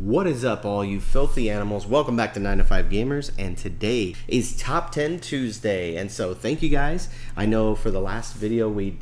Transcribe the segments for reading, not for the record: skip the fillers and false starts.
What is up, all you filthy animals? Welcome back to 9 to 5 Gamers, and today is Top 10 Tuesday. And so thank you guys. I know for the last video we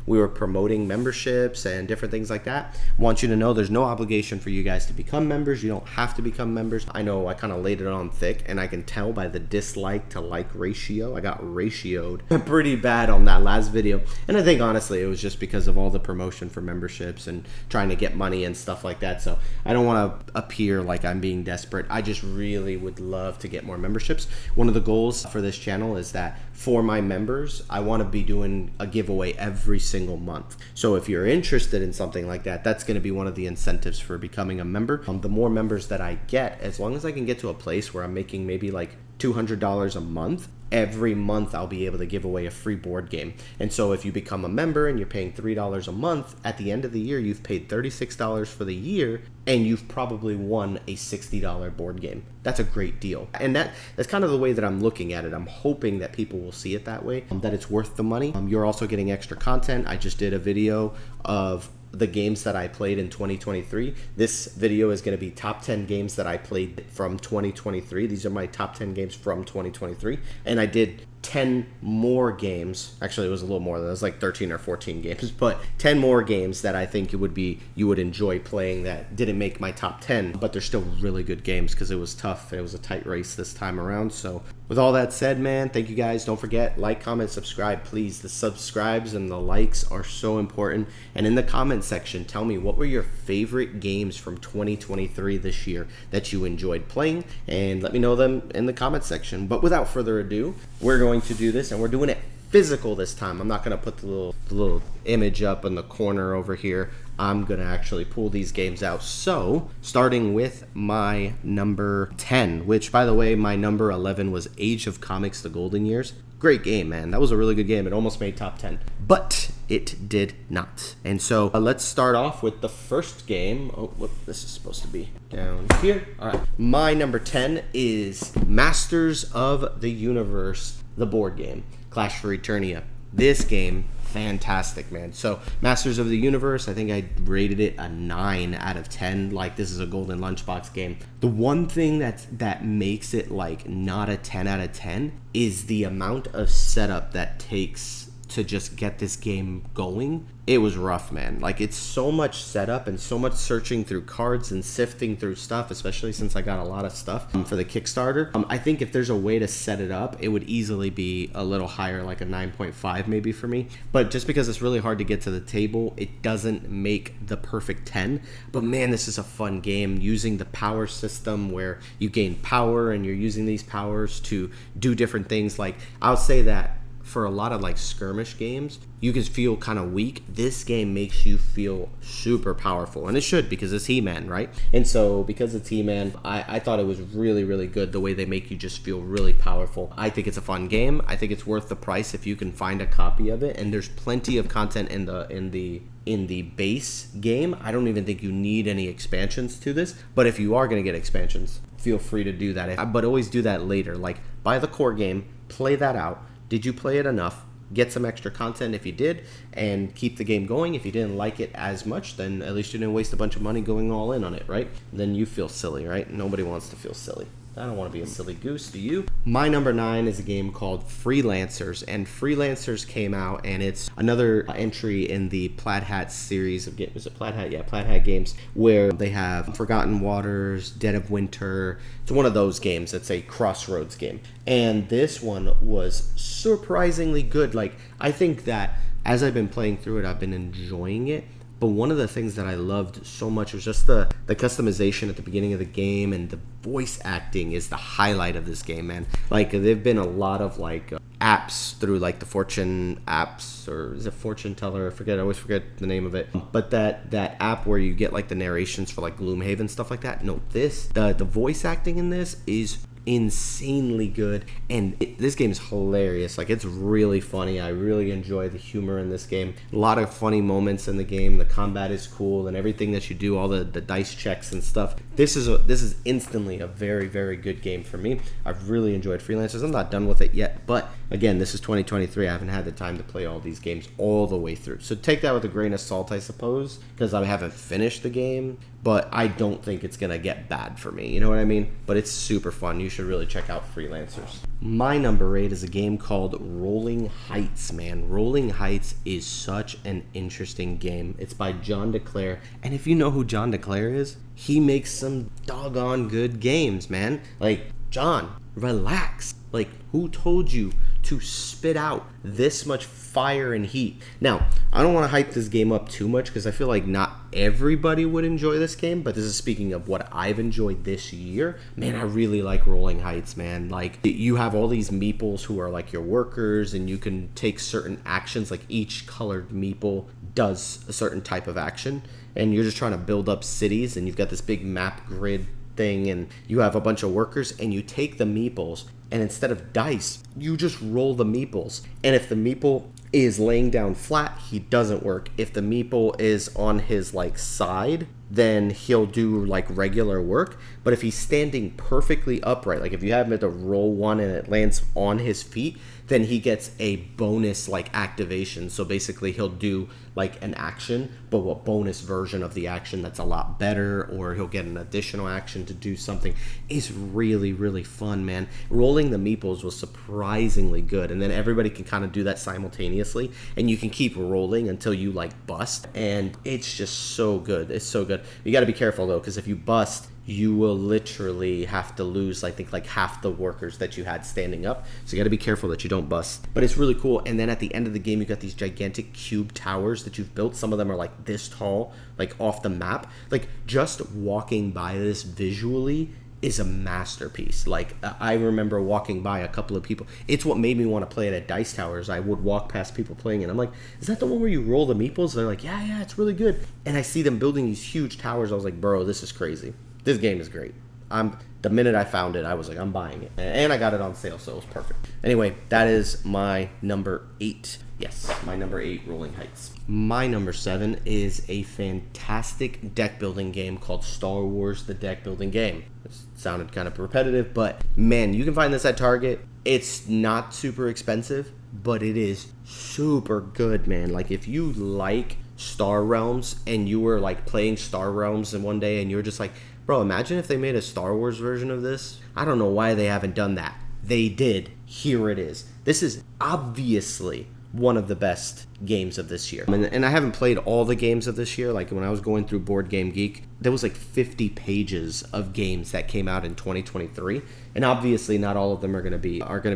were promoting memberships and different things like that. I want you to know there's no obligation for you guys to become members. You don't have to become members. I know I kind of laid it on thick, and I can tell by the dislike to like ratio. I got ratioed pretty bad on that last video. And I think honestly it was just because of all the promotion for memberships and trying to get money and stuff like that. So I don't want to appear like I'm being desperate. I just really would love to get more memberships. One of the goals for this channel is that for my members, I want to be doing a giveaway every single month. So if you're interested in something like that, that's going to be one of the incentives for becoming a member. The more members that I get, as long as I can get to a place where I'm making maybe like $200 a month, every month I'll be able to give away a free board game. And so if you become a member and you're paying $3 a month, at the end of the year you've paid $36 for the year, and you've probably won a $60 board game. That's a great deal. And that's kind of the way that I'm looking at it. I'm hoping that people will see it that way, that it's worth the money. You're also getting extra content. I just did a video of the games that I played in 2023. This video is going to be top 10 games that I played from 2023. These are my top 10 games from 2023. And I did 10 more games. Actually, it was a little more. That was like 13 or 14 games, but 10 more games that I think you would enjoy playing that didn't make my top 10, but they're still really good games because it was tough. It was a tight race this time around. So with all that said, man, thank you guys. Don't forget, like, comment, subscribe, please. The subscribes and the likes are so important. And in the comment section, tell me what were your favorite games from 2023 this year that you enjoyed playing, and let me know them in the comment section. But without further ado, we're going to do this, and we're doing it physical this time. I'm not going to put the little image up in the corner over here. I'm going to actually pull these games out. So, starting with my number 10, which, by the way, my number 11 was Age of Comics: The Golden Years. Great game, man. That was a really good game. It almost made top 10, but it did not. And so let's start off with the first game. Oh, whoop, this is supposed to be down here. All right. My number 10 is Masters of the Universe, the board game, Clash for Eternia. This game, fantastic, man. So Masters of the Universe, I think I rated it a 9 out of 10. Like, this is a golden lunchbox game. The one thing that makes it like not a 10 out of 10 is the amount of setup that takes to just get this game going. It was rough, man. Like, it's so much setup and so much searching through cards and sifting through stuff, especially since I got a lot of stuff for the Kickstarter. I think if there's a way to set it up, it would easily be a little higher, like a 9.5 maybe for me. But just because it's really hard to get to the table, it doesn't make the perfect 10. But man, this is a fun game, using the power system where you gain power and you're using these powers to do different things. Like, I'll say that for a lot of like skirmish games, you can feel kind of weak. This game makes you feel super powerful, and it should, because it's He-Man, right? And so because it's He-Man, I thought it was really, really good the way they make you just feel really powerful. I think it's a fun game. I think it's worth the price if you can find a copy of it, and there's plenty of content in the base game. I don't even think you need any expansions to this, but if you are going to get expansions, feel free to do that. But always do that later. Like, buy the core game, play that out. Did you play it enough? Get some extra content if you did, and keep the game going. If you didn't like it as much, then at least you didn't waste a bunch of money going all in on it, right? Then you feel silly, right? Nobody wants to feel silly. I don't want to be a silly goose, do you? My number 9 is a game called Freelancers, and Freelancers came out, and it's another entry in the Plaid Hat series of games. Is it Plaid Hat? Yeah, Plaid Hat games, where they have Forgotten Waters, Dead of Winter. It's one of those games. It's a Crossroads game, and this one was surprisingly good. Like, I think that as I've been playing through it, I've been enjoying it. But one of the things that I loved so much was just the customization at the beginning of the game, and the voice acting is the highlight of this game, man. Like, there've been a lot of like apps through like the Fortune apps, or is it Fortune Teller? I always forget the name of it. But that app where you get like the narrations for like Gloomhaven, stuff like that. No, the voice acting in this is insanely good, and this game is hilarious. Like, it's really funny. I really enjoy the humor in this game. A lot of funny moments in the game. The combat is cool, and everything that you do, all the dice checks and stuff. This is instantly a very, very good game for me. I've really enjoyed Freelancers. I'm not done with it yet, but again, this is 2023. I haven't had the time to play all these games all the way through, so take that with a grain of salt, I suppose, because I haven't finished the game. but I don't think it's gonna get bad for me. You know what I mean? But it's super fun. You should really check out Freelancers. My number 8 is a game called Rolling Heights, man. Rolling Heights is such an interesting game. It's by John DeClaire, and if you know who John DeClaire is, he makes some doggone good games, man. Like, John, relax. Like, who told you to spit out this much fire and heat? Now, I don't want to hype this game up too much because I feel like not everybody would enjoy this game, but this is speaking of what I've enjoyed this year. Man, I really like Rolling Heights, man. Like, you have all these meeples who are like your workers, and you can take certain actions. Like, each colored meeple does a certain type of action, and you're just trying to build up cities, and you've got this big map grid thing, and you have a bunch of workers, and you take the meeples, and instead of dice, you just roll the meeples. And if the meeple is laying down flat, he doesn't work. If the meeple is on his like side, then he'll do like regular work. But if he's standing perfectly upright, like if you have him to roll one and it lands on his feet, then he gets a bonus like activation. So basically he'll do like an action, but a bonus version of the action that's a lot better, or he'll get an additional action to do something. It's really, really fun, man. Rolling the meeples was surprisingly good, and then everybody can kind of do that simultaneously, and you can keep rolling until you like bust, and it's just so good. It's so good. You got to be careful though, because if you bust, you will literally have to lose, I think, like half the workers that you had standing up. So you got to be careful that you don't bust. But it's really cool. And then at the end of the game, you got these gigantic cube towers that you've built. Some of them are like this tall, like off the map. Like, just walking by this visually is a masterpiece. Like, I remember walking by a couple of people. It's what made me want to play it at Dice Towers. I would walk past people playing it. I'm like, is that the one where you roll the meeples? They're like, yeah, it's really good. And I see them building these huge towers. I was like, bro, this is crazy. This game is great. The minute I found it, I was like, I'm buying it. And I got it on sale, so it was perfect. Anyway, that is my number 8. Yes, my number 8, Rolling Heights. My number 7 is a fantastic deck building game called Star Wars: The Deck Building Game. It sounded kind of repetitive, but man, you can find this at Target. It's not super expensive, but it is super good, man. Like, if you like Star Realms and you were like playing Star Realms and one day and you were just like, bro, imagine if they made a Star Wars version of this. I don't know why they haven't done that. They did. Here it is. This is obviously one of the best games of this year. And I haven't played all the games of this year. Like, when I was going through Board Game Geek, there was like 50 pages of games that came out in 2023. And obviously not all of them are going to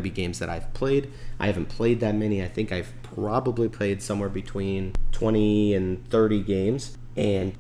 be games that I've played. I haven't played that many. I think I've probably played somewhere between 20 and 30 games.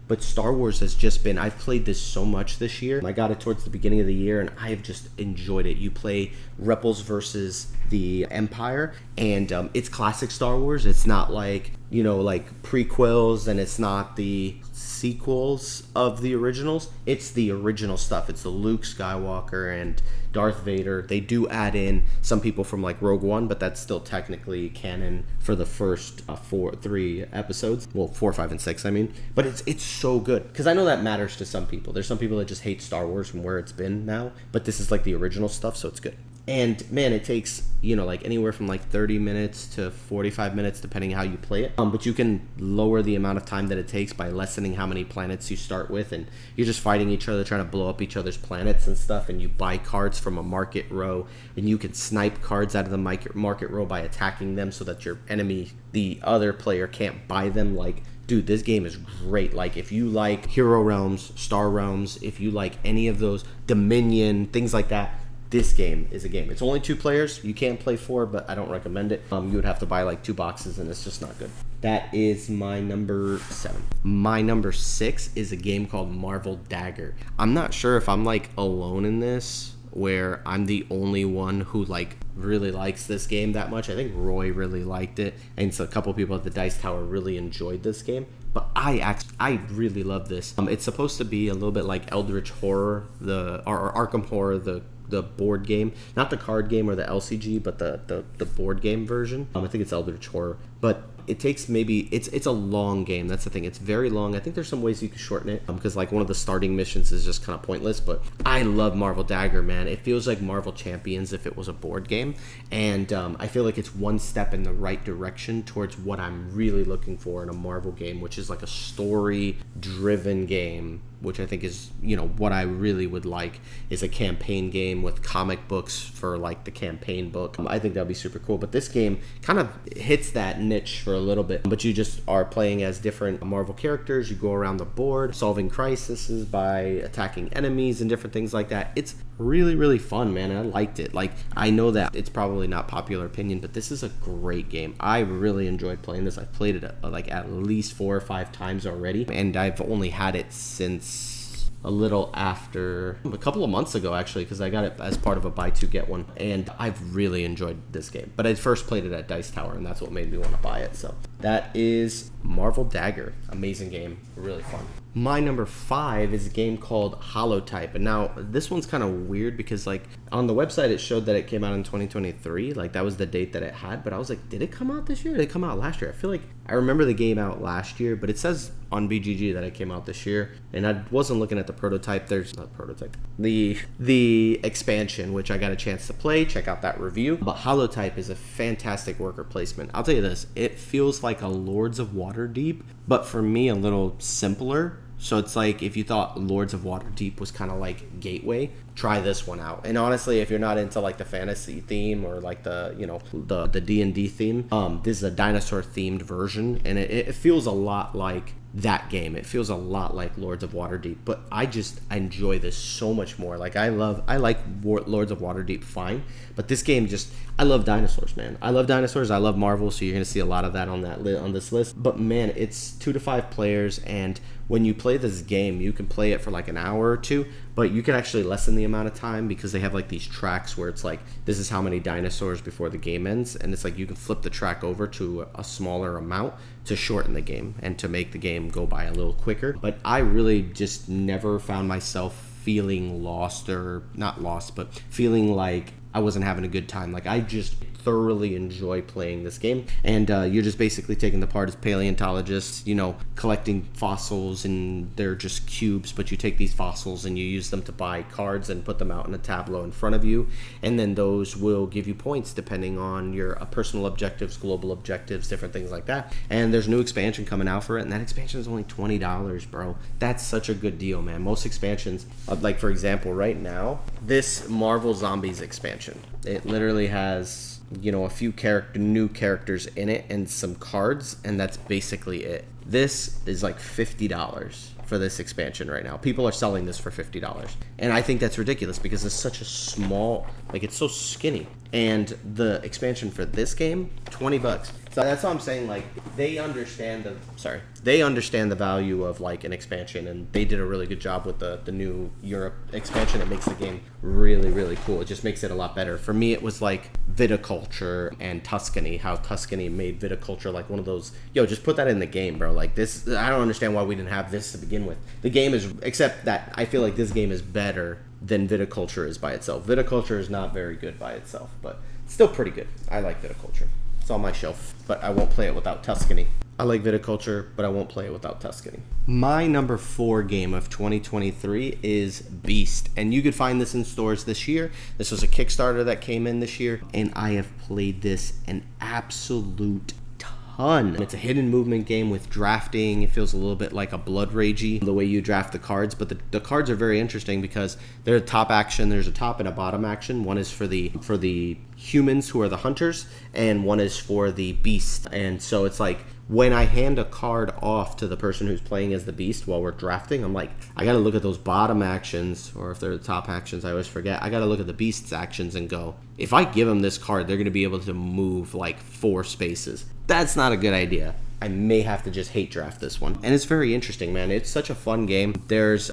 But Star Wars has just been, I've played this so much this year. I got it towards the beginning of the year, and I have just enjoyed it. You play Rebels versus the Empire, and it's classic Star Wars. It's not like, like prequels, and it's not the sequels of the originals. It's the original stuff. It's the Luke Skywalker and Darth Vader. They do add in some people from like Rogue One, but that's still technically canon for the first 3 episodes. Well, 4, 5, and 6, I mean. But it's so good, because I know that matters to some people. There's some people that just hate Star Wars from where it's been now, but this is like the original stuff, so it's good. And man, it takes, like anywhere from like 30 minutes to 45 minutes, depending how you play it. But you can lower the amount of time that it takes by lessening how many planets you start with. And you're just fighting each other, trying to blow up each other's planets and stuff. And you buy cards from a market row, and you can snipe cards out of the market row by attacking them so that your enemy, the other player, can't buy them. Like, dude, this game is great. Like, if you like Hero Realms, Star Realms, if you like any of those, Dominion, things like that, this game is a game. It's only 2 players. You can't play 4, but I don't recommend it. You would have to buy like 2 boxes, and it's just not good. That is my number 7. My number 6 is a game called Marvel Dagger. I'm not sure if I'm like alone in this, where I'm the only one who like really likes this game that much. I think Roy really liked it, and so a couple people at the Dice Tower really enjoyed this game. But I really love this. It's supposed to be a little bit like Eldritch Horror, or Arkham Horror, the board game, not the card game or the LCG, but the board game version. I think it's Eldritch Horror, but it takes it's a long game. That's the thing. It's very long. I think there's some ways you can shorten it, because like one of the starting missions is just kind of pointless. But I love Marvel Dagger, man. It feels like Marvel Champions if it was a board game, and I feel like it's one step in the right direction towards what I'm really looking for in a Marvel game, which is like a story-driven game which I think is, you know, what I really would like, is a campaign game with comic books for like the campaign book. I think that'd be super cool. But this game kind of hits that niche for a little bit. But you just are playing as different Marvel characters. You go around the board solving crises by attacking enemies and different things like that. It's really, really fun, man. I liked it. Like, I know that it's probably not popular opinion, but this is a great game. I really enjoyed playing this. I've played it like at least 4 or 5 times already, and I've only had it since a little after a couple of months ago, actually, because I got it as part of a buy two get one, and I've really enjoyed this game. But I first played it at Dice Tower, and that's what made me want to buy it. So that is Marvel Dagger. Amazing game, really fun. My number 5 is a game called Holotype. And now this one's kind of weird because like on the website it showed that it came out in 2023. Like that was the date that it had. But I was like, did it come out this year? Did it come out last year? I feel like I remember the game out last year, but it says on BGG that it came out this year. And I wasn't looking at the prototype. There's not prototype. The expansion, which I got a chance to play. Check out that review. But Holotype is a fantastic worker placement. I'll tell you this, it feels like a Lords of Waterdeep, but for me a little simpler. So it's like if you thought Lords of Waterdeep was kind of like Gateway, try this one out. And honestly, if you're not into like the fantasy theme or like the, you know, the D&D theme, this is a dinosaur themed version, and it feels a lot like that game. It feels a lot like Lords of Waterdeep, but I enjoy this so much more. Like I like Lords of Waterdeep fine, but this game just, I love dinosaurs, man. I love dinosaurs. I love Marvel, so you're gonna see a lot of that on this list. But man, it's 2 to 5 players, and when you play this game, you can play it for like an hour or 2, but you can actually lessen the amount of time because they have like these tracks where it's like, this is how many dinosaurs before the game ends, and it's like you can flip the track over to a smaller amount to shorten the game and to make the game go by a little quicker. But I really just never found myself feeling lost, or not lost, but feeling like I wasn't having a good time. Like I just thoroughly enjoy playing this game, and you're just basically taking the part as paleontologists, you know, collecting fossils, and they're just cubes, but you take these fossils and you use them to buy cards and put them out in a tableau in front of you, and then those will give you points depending on your personal objectives, global objectives, different things like that. And there's a new expansion coming out for it, and that expansion is only $20, bro. That's such a good deal, man. Most expansions, like for example right now, this Marvel Zombies expansion, it literally has, you know, a few new characters in it and some cards, and that's basically it. This is like $50 for this expansion right now. People are selling this for $50, and I think that's ridiculous because it's such a small, like it's so skinny. And the expansion for this game, $20. So that's what I'm saying. Like they understand the value of like an expansion, and they did a really good job with the new Europe expansion. It makes the game really, really cool. It just makes it a lot better. For me, it was like viticulture and Tuscany, how Tuscany made viticulture like one of those, yo, just put that in the game, bro. Like this, I don't understand why we didn't have this to begin with. The game is, except that I feel like this game is better than viticulture is by itself. Viticulture is not very good by itself, but still pretty good. I like viticulture. It's on my shelf, but I won't play it without Tuscany. I like viticulture, but I won't play it without Tuscany. My number 4 game of 2023 is Beast, and you could find this in stores this year. This was a Kickstarter that came in this year, and I have played this an absolute ton. It's a hidden movement game with drafting. It feels a little bit like a Blood Ragey, the way you draft the cards, but the cards are very interesting because they're a top action. There's a top and a bottom action. One is for the humans who are the hunters, and one is for the beast. And so it's like, when I hand a card off to the person who's playing as the beast while we're drafting, I'm like, I gotta look at those bottom actions, or if they're the top actions, I always forget. I gotta look at the beast's actions and go, if I give them this card, they're gonna be able to move like 4 spaces. That's not a good idea. I may have to just hate draft this one. And it's very interesting, man. It's such a fun game. It's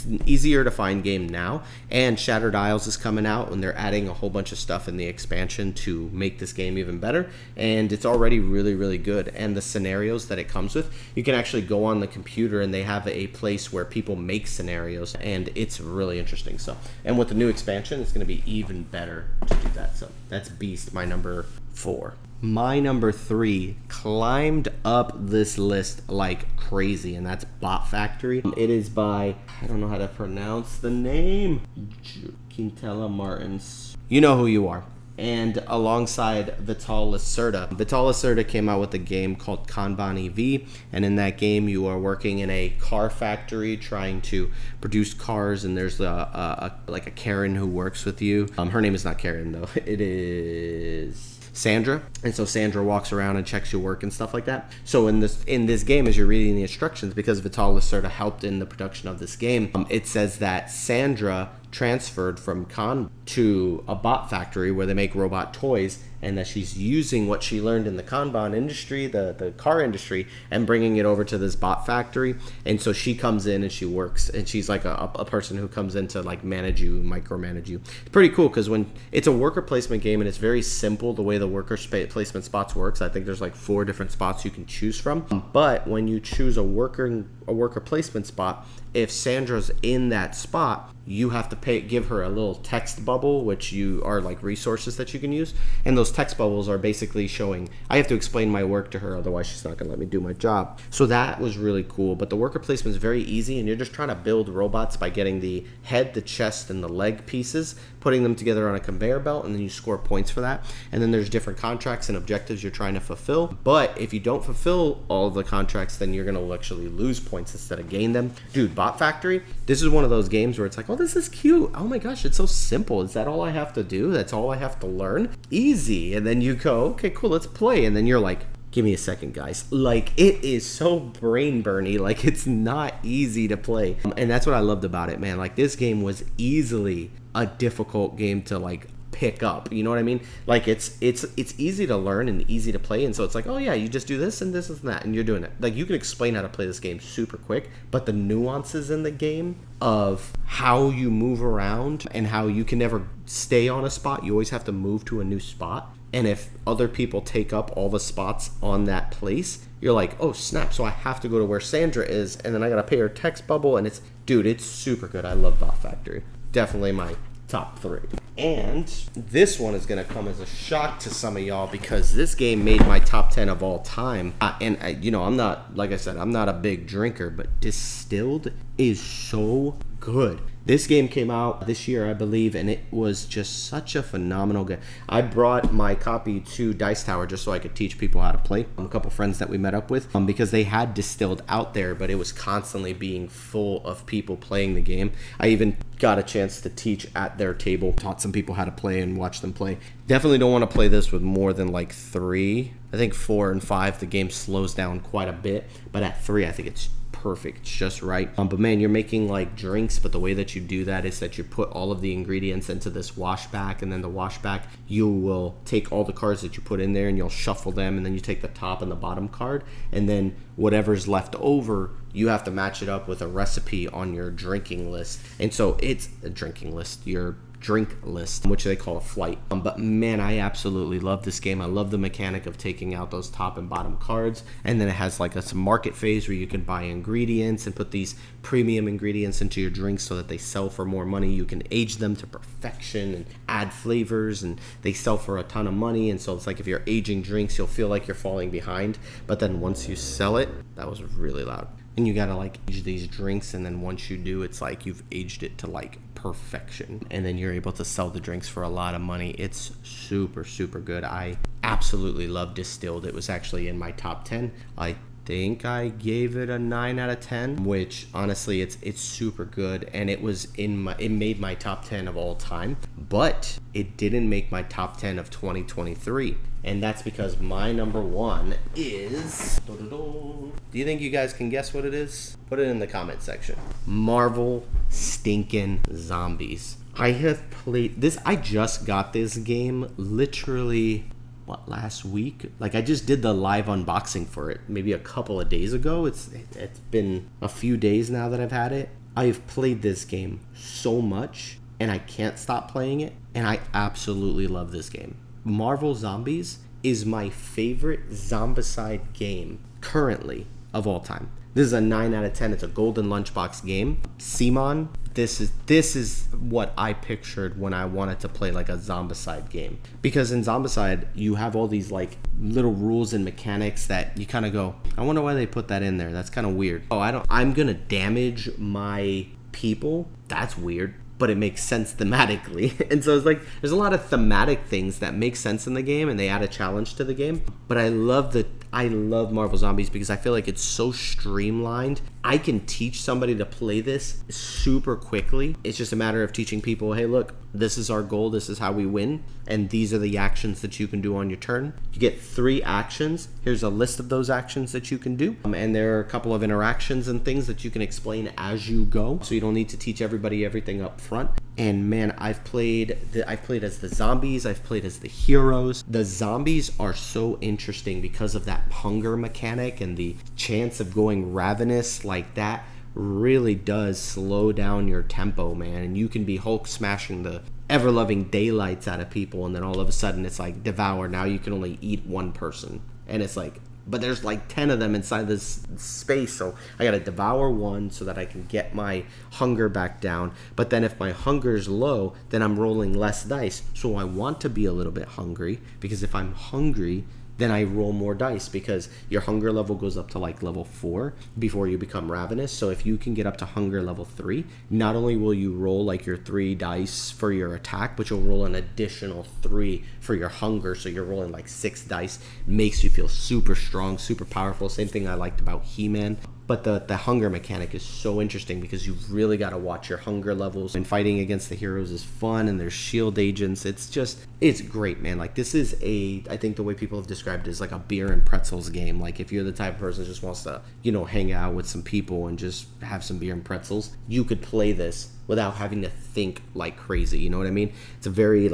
an easier to find game now, and Shattered Isles is coming out, and they're adding a whole bunch of stuff in the expansion to make this game even better, and it's already really, really good. And the scenarios that it comes with, you can actually go on the computer, and they have a place where people make scenarios, and it's really interesting. So, and with the new expansion, it's going to be even better to do that. So that's Beast, my number 4. My number 3 climbed up this list like crazy, and that's Bot Factory. It is by, I don't know how to pronounce the name, Quintella Martins. You know who you are. and alongside Vital Lacerda. Vital Lacerda came out with a game called Kanban EV, and in that game you are working in a car factory trying to produce cars, and there's like a Karen who works with you. Her name is not Karen though. It is Sandra. And so Sandra walks around and checks your work and stuff like that. So in this game, as you're reading the instructions, because Vital Lacerda helped in the production of this game, it says that Sandra transferred from Kanban to a bot factory where they make robot toys, and that she's using what she learned in the Kanban industry, the car industry, and bringing it over to this bot factory. And so she comes in and she works, and she's like a person who comes in to like manage you, micromanage you. It's pretty cool because when it's a worker placement game, and it's very simple the way the worker placement spots works. I think there's like 4 different spots you can choose from. But when you choose a worker placement spot, if Sandra's in that spot, you have to give her a little text bubble, which are like resources that you can use. And those text bubbles are basically showing, I have to explain my work to her, otherwise she's not going to let me do my job. So that was really cool. But the worker placement is very easy, and you're just trying to build robots by getting the head, the chest, and the leg pieces, putting them together on a conveyor belt, and then you score points for that. And then there's different contracts and objectives you're trying to fulfill. But if you don't fulfill all of the contracts, then you're going to actually lose points instead of gain them. Dude, Bot Factory, this is one of those games where it's like, oh, this is cute. Oh my gosh, it's so simple. Is that all I have to do? That's all I have to learn? Easy. And then you go, okay, cool, let's play. And then you're like, give me a second, guys. Like, it is so brain burny. Like, it's not easy to play. And that's what I loved about it, man. Like, this game was easily a difficult game to like pick up, you know what I mean? Like, it's easy to learn and easy to play, and so it's like, oh yeah, you just do this and this and that, and you're doing it. Like, you can explain how to play this game super quick, but the nuances in the game of how you move around and how you can never stay on a spot, you always have to move to a new spot. And if other people take up all the spots on that place, you're like, oh snap, so I have to go to where Sandra is, and then I gotta pay her text bubble, and it's super good. I love Bot Factory. Definitely my top 3. And this one is going to come as a shock to some of y'all, because this game made my top 10 of all time. I'm not, like I said, I'm not a big drinker, but Distilled is so good. This game came out this year, I believe, and it was just such a phenomenal game. I brought my copy to Dice Tower just so I could teach people how to play. A couple friends that we met up with, because they had Distilled out there, but it was constantly being full of people playing the game. I even got a chance to teach at their table, taught some people how to play and watch them play. Definitely don't want to play this with more than like 3. I think 4 and 5, the game slows down quite a bit, but at 3, I think it's perfect. It's just right. But man, you're making like drinks, but the way that you do that is that you put all of the ingredients into this washback, and then the washback, you will take all the cards that you put in there and you'll shuffle them, and then you take the top and the bottom card, and then whatever's left over, you have to match it up with a recipe on your drinking list. And so it's a drinking list, your drink list, which they call a flight. But man, I absolutely love this game. I love the mechanic of taking out those top and bottom cards, and then it has like a market phase where you can buy ingredients and put these premium ingredients into your drinks so that they sell for more money. You can age them to perfection and add flavors, and they sell for a ton of money. And so it's like, if you're aging drinks, you'll feel like you're falling behind, but then once you sell it, that was really loud, and you gotta like age these drinks, and then once you do, it's like you've aged it to like perfection, and then you're able to sell the drinks for a lot of money. It's super good. I absolutely love Distilled. It was actually in my top 10. I think I gave it a 9 out of 10, which honestly, it's super good, and it made my top 10 of all time, but it didn't make my top 10 of 2023. And that's because my number 1 is... Do you think you guys can guess what it is? Put it in the comment section. Marvel stinking Zombies. I have played this. I just got this game literally, last week? Like, I just did the live unboxing for it maybe a couple of days ago. It's been a few days now that I've had it. I've played this game so much, and I can't stop playing it, and I absolutely love this game. Marvel Zombies is my favorite zombicide game currently of all time. This is a 9 out of 10. It's a golden lunchbox game. Simon, this is what I pictured when I wanted to play like a zombicide game. Because in zombicide, you have all these like little rules and mechanics that you kind of go, I wonder why they put that in there. That's kind of weird. I'm gonna damage my people. That's weird. but it makes sense thematically. And so it's like there's a lot of thematic things that make sense in the game, and they add a challenge to the game. But I love Marvel Zombies because I feel like it's so streamlined. I can teach somebody to play this super quickly. It's just a matter of teaching people, hey, look, this is our goal, this is how we win, and these are the actions that you can do on your turn. You get 3 actions. Here's a list of those actions that you can do, and there are a couple of interactions and things that you can explain as you go, so you don't need to teach everybody everything up front. And man, I've played as the zombies, I've played as the heroes. The zombies are so interesting because of that hunger mechanic, and the chance of going ravenous like that really does slow down your tempo, man. And you can be Hulk smashing the ever-loving daylights out of people, and then all of a sudden it's like devour. Now you can only eat 1 person, and it's like, but there's like 10 of them inside this space, so I gotta devour 1 so that I can get my hunger back down. But then if my hunger's low, then I'm rolling less dice. So I want to be a little bit hungry, because if I'm hungry, then I roll more dice, because your hunger level goes up to like level 4 before you become ravenous. So if you can get up to hunger level 3, not only will you roll like your 3 dice for your attack, but you'll roll an additional 3 for your hunger. So you're rolling like 6 dice. Makes you feel super strong, super powerful. Same thing I liked about He-Man. But the hunger mechanic is so interesting because you've really got to watch your hunger levels. And fighting against the heroes is fun, and there's shield agents. It's great, man. Like, this is I think the way people have described it is like a beer and pretzels game. Like, if you're the type of person who just wants to, hang out with some people and just have some beer and pretzels, you could play this without having to think like crazy. You know what I mean? It's a very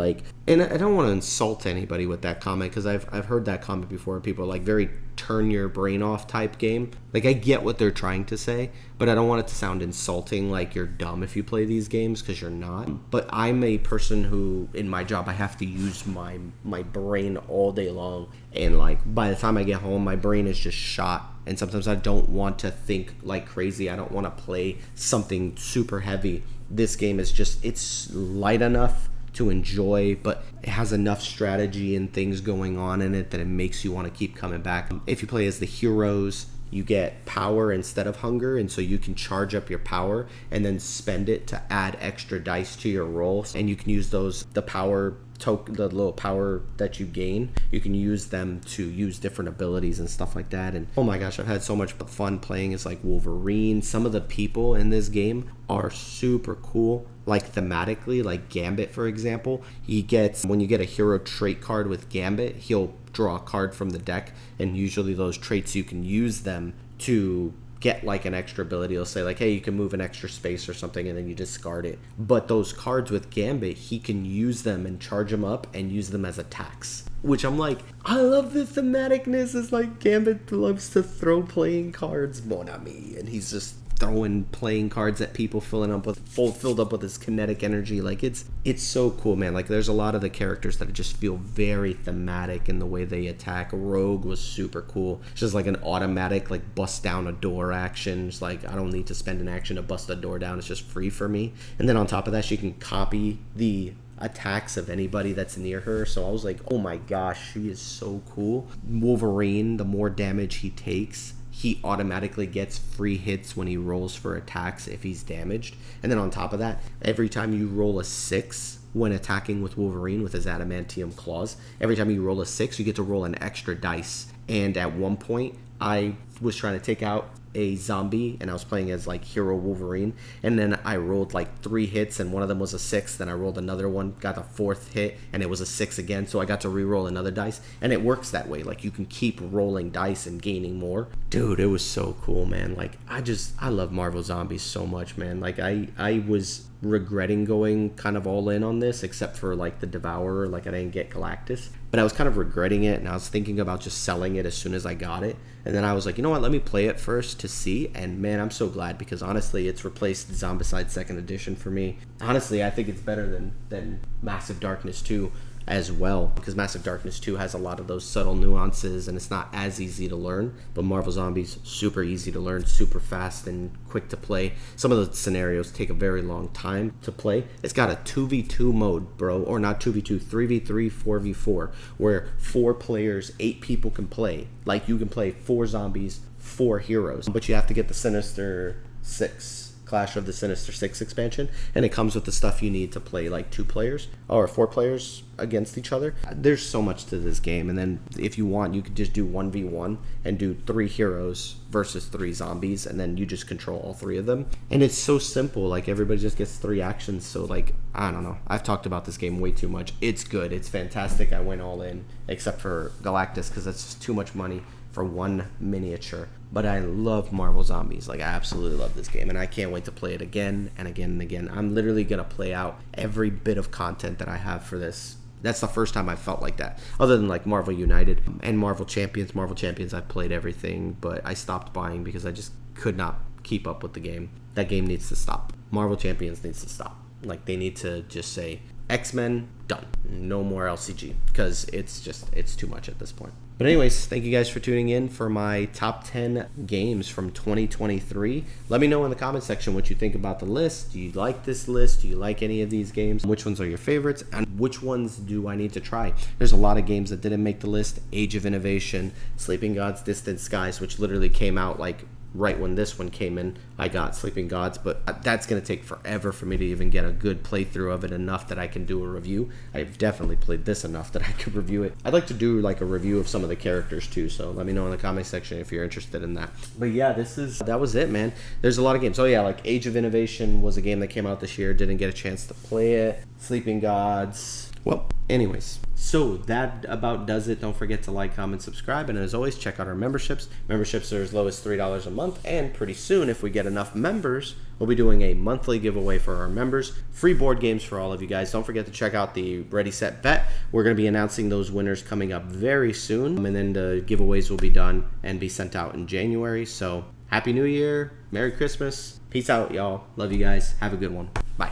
and I don't want to insult anybody with that comment, because I've heard that comment before. People are like, very turn your brain off type game. Like, I get what they're trying to say, but I don't want it to sound insulting, like you're dumb if you play these games, because you're not. But I'm a person who, in my job, I have to use my brain all day long, and like by the time I get home, my brain is just shot. And sometimes I don't want to think like crazy. I don't want to play something super heavy. This game is it's light enough to enjoy, but it has enough strategy and things going on in it that it makes you want to keep coming back. If you play as the heroes, you get power instead of hunger, and so you can charge up your power and then spend it to add extra dice to your rolls. And you can use the little power that you gain, you can use them to use different abilities and stuff like that. And oh my gosh, I've had so much fun playing as like Wolverine. Some of the people in this game are super cool, like thematically, like Gambit, for example. When you get a hero trait card with Gambit, he'll draw a card from the deck, and usually those traits, you can use them to get like an extra ability. It'll say like, hey, you can move an extra space or something, and then you discard it. But those cards with Gambit, he can use them and charge them up and use them as attacks, which I'm like, I love the thematicness. It's like Gambit loves to throw playing cards, mon ami, and he's just throwing playing cards at people, filled up with his kinetic energy. Like, it's so cool, man. Like, there's a lot of the characters that just feel very thematic in the way they attack. Rogue was super cool. It's just like an automatic like bust down a door action. It's like, I don't need to spend an action to bust a door down. It's just free for me. And then on top of that, she can copy the attacks of anybody that's near her. So I was like, oh my gosh, she is so cool. Wolverine, the more damage he takes, he automatically gets free hits when he rolls for attacks if he's damaged. And then on top of that, every time you roll a 6 when attacking with Wolverine with his adamantium claws, every time you roll a 6, you get to roll an extra dice. And at one point, I was trying to take out a zombie, and I was playing as like hero Wolverine, and then I rolled like 3 hits, and one of them was a 6. Then I rolled another one, got a 4th hit, and it was a 6 again, so I got to re-roll another dice. And it works that way, like you can keep rolling dice and gaining more. Dude, it was so cool, man. Like, I love Marvel Zombies so much, man. Like, I was regretting going kind of all in on this, except for like the Devourer. Like, I didn't get Galactus, but I was kind of regretting it, and I was thinking about just selling it as soon as I got it. And then I was like, you know what, let me play it first to see. And man, I'm so glad, because honestly, it's replaced Zombicide 2nd Edition for me. Honestly, I think it's better than Massive Darkness 2 as well, because Massive Darkness 2 has a lot of those subtle nuances, and it's not as easy to learn. But Marvel Zombies, super easy to learn, super fast and quick to play. Some of the scenarios take a very long time to play. It's got a 2v2 mode, bro, or not 2v2, 3v3, 4v4, where 4 players, 8 people can play. Like, you can play 4 zombies, 4 heroes, but you have to get the Sinister 6 Clash of the Sinister Six expansion, and it comes with the stuff you need to play like 2 players or 4 players against each other. There's so much to this game, and then if you want, you could just do 1v1 and do 3 heroes versus 3 zombies, and then you just control all 3 of them. And it's so simple, like everybody just gets 3 actions. So like, I don't know, I've talked about this game way too much. It's good, it's fantastic. I went all in except for Galactus because that's just too much money for 1 miniature. But I love Marvel Zombies. Like, I absolutely love this game, and I can't wait to play it again and again and again. I'm literally gonna play out every bit of content that I have for this. That's the first time I felt like that, other than like Marvel United and Marvel Champions. Marvel Champions, I played everything, but I stopped buying because I just could not keep up with the game. That game needs to stop. Marvel Champions needs to stop. Like, they need to just say, X-Men, done. No more LCG, because it's too much at this point. But anyways, thank you guys for tuning in for my top 10 games from 2023. Let me know in the comment section what you think about the list. Do you like this list? Do you like any of these games? Which ones are your favorites? And which ones do I need to try? There's a lot of games that didn't make the list. Age of Innovation, Sleeping Gods, Distant Skies, which literally came out like right when this one came in. I got Sleeping Gods, but that's going to take forever for me to even get a good playthrough of it enough that I can do a review. I've definitely played this enough that I could review it. I'd like to do like a review of some of the characters too, so let me know in the comment section if you're interested in that. But yeah, that was it, man. There's a lot of games. Oh yeah, like Age of Innovation was a game that came out this year. Didn't get a chance to play it. Sleeping Gods. Well, anyways, so that about does it. Don't forget to like, comment, subscribe, and as always, check out our memberships. Memberships are as low as $3 a month, and pretty soon, if we get enough members, we'll be doing a monthly giveaway for our members. Free board games for all of you guys. Don't forget to check out the Ready, Set, Bet. We're going to be announcing those winners coming up very soon, and then the giveaways will be done and be sent out in January. So, Happy New Year, Merry Christmas, peace out, y'all. Love you guys. Have a good one. Bye.